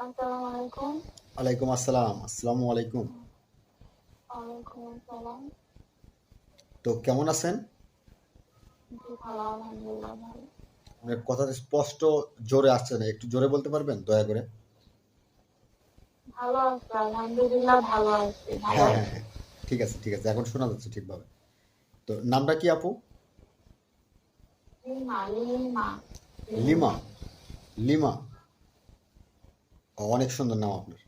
আসসালামু আলাইকুম। ওয়ালাইকুম আসসালাম। আসসালামু আলাইকুম। ওয়ালাইকুম আসসালাম। তো কেমন আছেন? জি ভালো, আলহামদুলিল্লাহ ভালো। আপনার কথা স্পষ্ট জোরে আসছে না। একটু জোরে বলতে পারবেন দয়া করে? ভালো আছি, আলহামদুলিল্লাহ ভালো আছি, ভালো হ্যাঁ, হ্যাঁ, আছি। হ্যাঁ। ঠিক আছে, ঠিক আছে। এখন শোনা যাচ্ছে ঠিকভাবে। তো নামটা কি আপু? Lima, lima, lima. Lima. Lima. অনেক সুন্দর নাম আপনার।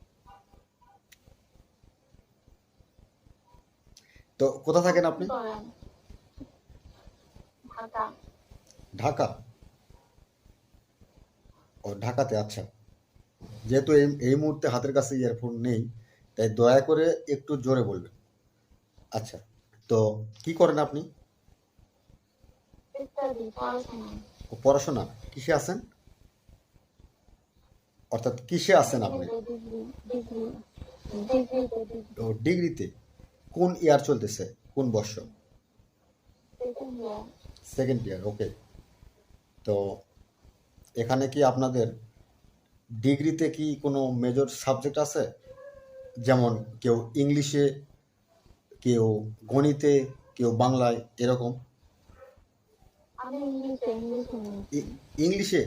তো কোথা থাকেন আপনি কি আপনি? করেন? ঢাকা। ঢাকা। ও ঢাকাতে, আচ্ছা। যেহেতু এই মুহূর্তে হাতের কাছে ইয়ারফোন নেই, তাই দয়া করে একটু জোরে বলবেন। আচ্ছা। তো কি করেন আপনি? ইত্যাদি পড়াশোনা। ও পড়াশোনা কিসে আছেন? অর্থাৎ কিসে আছেন আপনি? ডিগ্রিতে, ডিগ্রি, ডিগ্রি, ডিগ্রিতে, ডিগ্রি। ও ডিগ্রিতে। কোন ইয়ার চলতেছে? কোন বর্ষ? Second year. সেকেন্ড ইয়ার, ওকে। তো এখানে কি আপনাদের ডিগ্রিতে কি কোনো মেজর সাবজেক্ট আছে? যেমন কেউ ইংলিশে, কেউ গণিতে, কেউ বাংলায়, এরকম? আমি ইংলিশে, ইংলিশে নিয়েছি। ইংলিশে?